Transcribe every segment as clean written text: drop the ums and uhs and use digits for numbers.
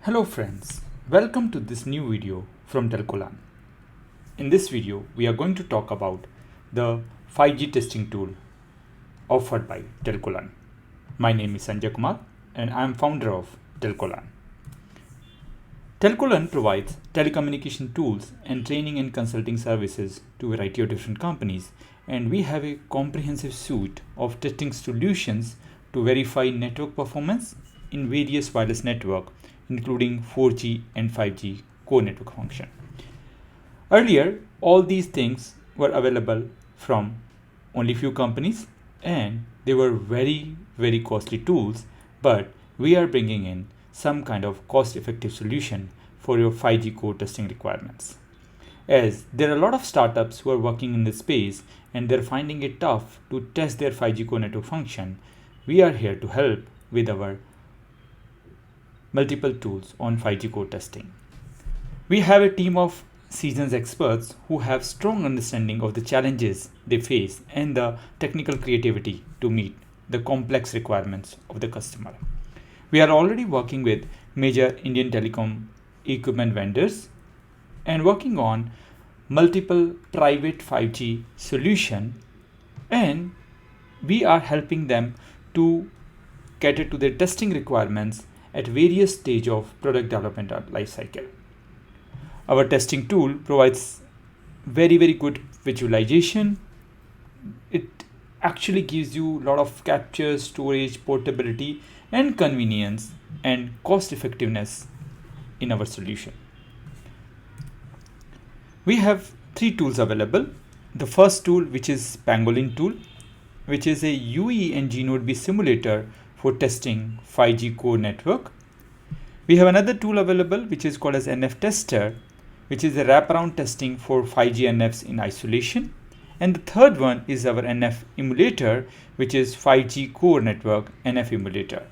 Hello friends, welcome to this new video from Telcolan. In this video, we are going to talk about the 5G testing tool offered by Telcolan. My name is Sanjay Kumar and I am founder of Telcolan. Telcolan provides telecommunication tools and training and consulting services to a variety of different companies, and we have a comprehensive suite of testing solutions to verify network performance in various wireless networks, including 4G and 5G core network function. Earlier, all these things were available from only few companies and they were very costly tools, but we are bringing in some kind of cost-effective solution for your 5G core testing requirements. As there are a lot of startups who are working in this space and they're finding it tough to test their 5G core network function, we are here to help with our multiple tools on 5G core testing. We have a team of seasoned experts who have strong understanding of the challenges they face and the technical creativity to meet the complex requirements of the customer. We are already working with major Indian telecom equipment vendors and working on multiple private 5G solution, and we are helping them to cater to their testing requirements at various stage of product development life cycle. Our testing tool provides very good visualization. It actually gives you a lot of capture, storage, portability, and convenience and cost effectiveness in our solution. We have three tools available. The first tool, which is Pangolin tool, which is a UE and G-Node B simulator for testing 5G core network. We have another tool available which is called as NF Tester, which is a wraparound testing for 5G NFs in isolation. And the third one is our NF emulator, which is 5G core network NF emulator.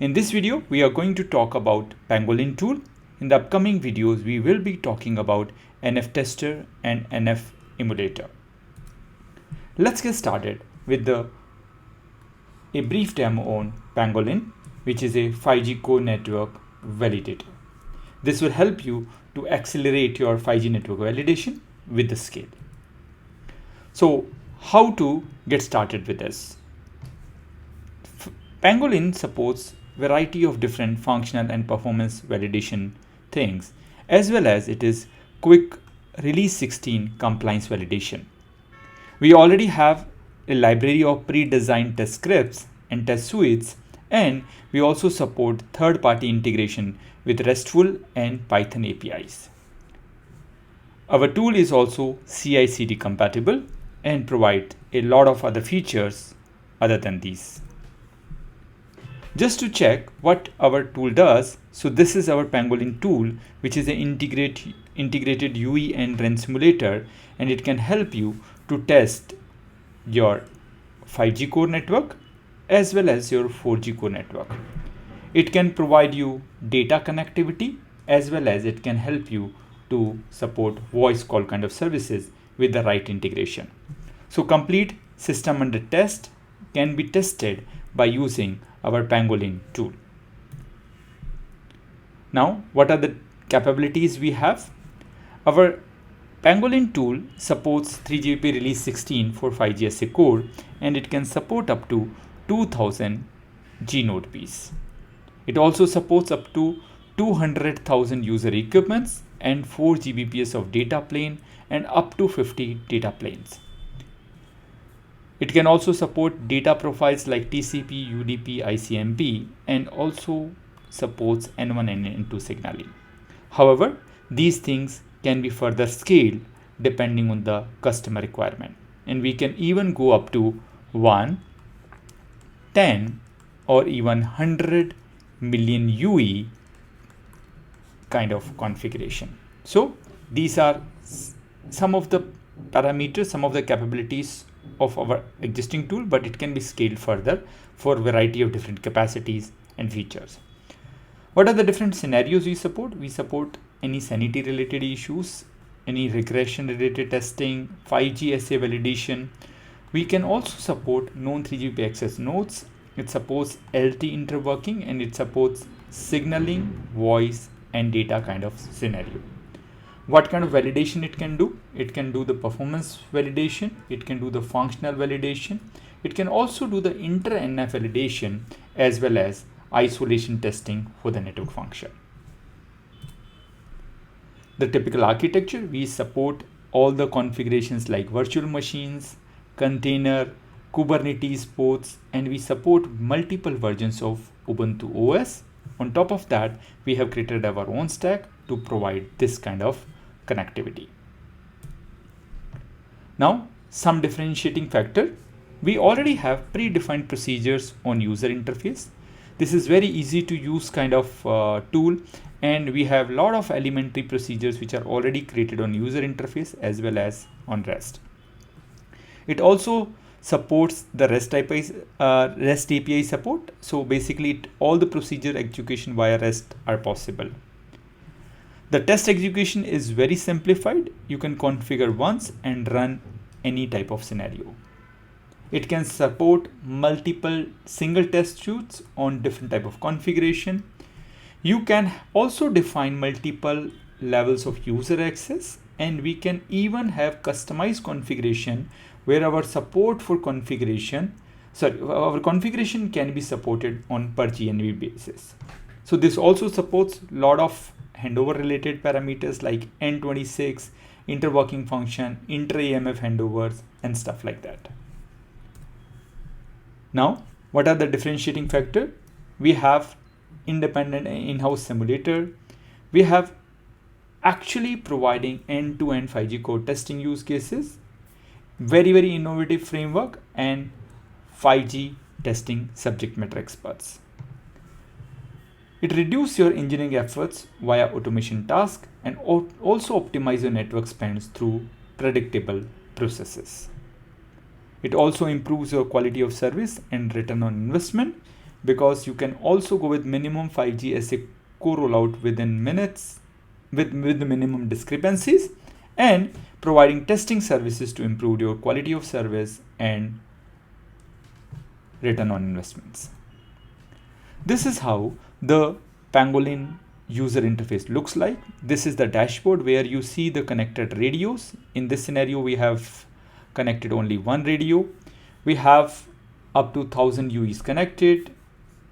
In this video, we are going to talk about Pangolin tool. In the upcoming videos, we will be talking about NF Tester and NF emulator. Let's get started with a brief demo on Pangolin, which is a 5G core network validator. This will help you to accelerate your 5G network validation with the scale. So how to get started with this? Pangolin supports variety of different functional and performance validation things, as well as it is quick release 16 compliance validation. We already have a library of pre-designed test scripts and test suites, and we also support third-party integration with RESTful and Python APIs. Our tool is also CI/CD compatible and provide a lot of other features other than these. Just to check what our tool does, so this is our Pangolin tool, which is an integrated UE and REN simulator, and it can help you to test your 5G core network as well as your 4G core network. It can provide you data connectivity as well as it can help you to support voice call kind of services with the right integration. So complete system under test can be tested by using our Pangolin tool. Now, what are the capabilities we have? Our Pangolin tool supports 3GPP release 16 for 5G SA core, and it can support up to 2000 G-Node Bs. It also supports up to 200,000 user equipments and 4 Gbps of data plane and up to 50 data planes. It can also support data profiles like TCP, UDP, ICMP, and also supports N1 and N2 signaling. However, these things can be further scaled depending on the customer requirement, and we can even go up to 1, 10, or even 100 million UE kind of configuration. So these are some of the parameters, some of the capabilities of our existing tool, but it can be scaled further for a variety of different capacities and features. What are the different scenarios we support? We support any sanity related issues, any regression related testing, 5G SA validation. We can also support known 3GPP access nodes. It supports LT interworking and it supports signaling, voice, and data kind of scenario. What kind of validation it can do? It can do the performance validation, it can do the functional validation, it can also do the inter-NF validation as well as isolation testing for the network function. The typical architecture, we support all the configurations like virtual machines, container, Kubernetes ports, and we support multiple versions of Ubuntu OS. On top of that, we have created our own stack to provide this kind of connectivity. Now, some differentiating factor. We already have predefined procedures on user interface. This is very easy to use kind of tool, and we have a lot of elementary procedures which are already created on user interface as well as on REST. It also supports the REST API support. So basically all the procedure execution via REST are possible. The test execution is very simplified. You can configure once and run any type of scenario. It can support multiple single test suites on different type of configuration. You can also define multiple levels of user access, and we can even have customized configuration where our support for our configuration can be supported on per GNV basis. So this also supports a lot of handover related parameters like N26, interworking function, inter-AMF handovers, and stuff like that. Now, what are the differentiating factor? We have independent in-house simulator. We have actually providing end-to-end 5G core testing use cases, very innovative framework, and 5G testing subject matter experts. It reduces your engineering efforts via automation tasks and also optimize your network spends through predictable processes. It also improves your quality of service and return on investment, because you can also go with minimum 5G SA core rollout within minutes with the minimum discrepancies, and providing testing services to improve your quality of service and return on investments. This is how the Pangolin user interface looks like. This is the dashboard where you see the connected radios. In this scenario, we have connected only one radio. We have up to 1000 UEs connected,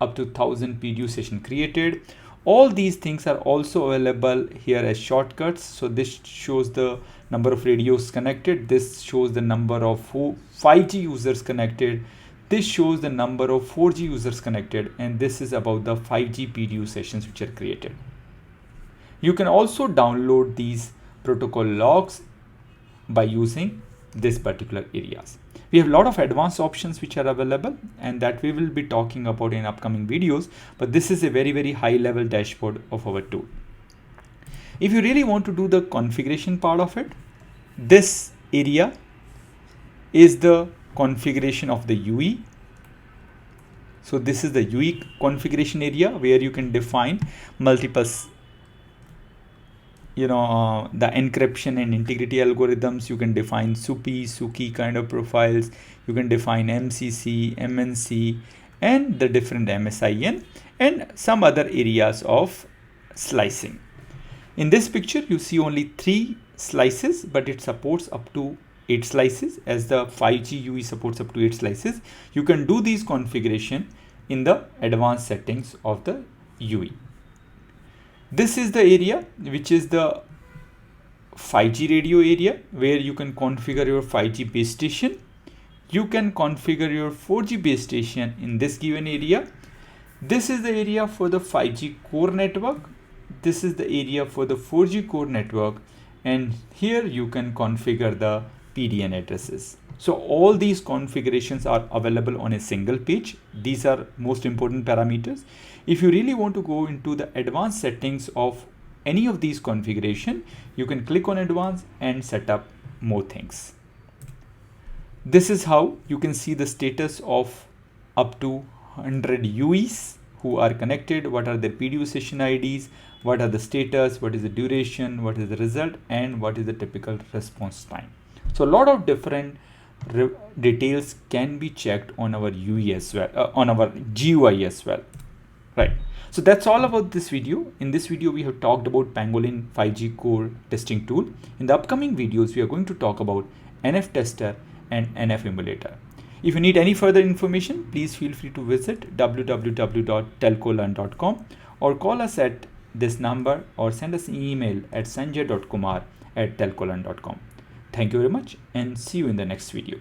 up to 1000 PDU session created. All these things are also available here as shortcuts. So this shows the number of radios connected. This shows the number of 5G users connected. This shows the number of 4G users connected. And this is about the 5G PDU sessions which are created. You can also download these protocol logs by using this particular areas. We have a lot of advanced options which are available, and that we will be talking about in upcoming videos, but this is a very high level dashboard of our tool. If you really want to do the configuration part of it, this area is the configuration of the UE. So this is the UE configuration area where you can define multiple the encryption and integrity algorithms. You can define SUPI kind of profiles. You can define MCC, MNC, and the different MSIN and some other areas of slicing. In this picture, you see only 3 slices, but it supports up to 8 slices, as the 5G UE supports up to 8 slices. You can do these configuration in the advanced settings of the UE. This is the area which is the 5G radio area, where you can configure your 5G base station. You can configure your 4G base station in this given area. This is the area for the 5G core network. This is the area for the 4G core network. And here you can configure the PDN addresses. So all these configurations are available on a single page. These are most important parameters. If you really want to go into the advanced settings of any of these configuration, you can click on advanced and set up more things. This is how you can see the status of up to 100 UEs who are connected, what are the PDU session IDs, what are the status, what is the duration, what is the result, and what is the typical response time. So a lot of different details can be checked on our UE as well, on our GUI as well, Right. So that's all about this video. In this video, we have talked about Pangolin 5G core testing tool. In the upcoming videos, we are going to talk about NF tester and NF emulator. If you need any further information, please feel free to visit www.telcolearn.com or call us at this number or send us an email at sanjay.kumar@telcolearn.com. Thank you very much and see you in the next video.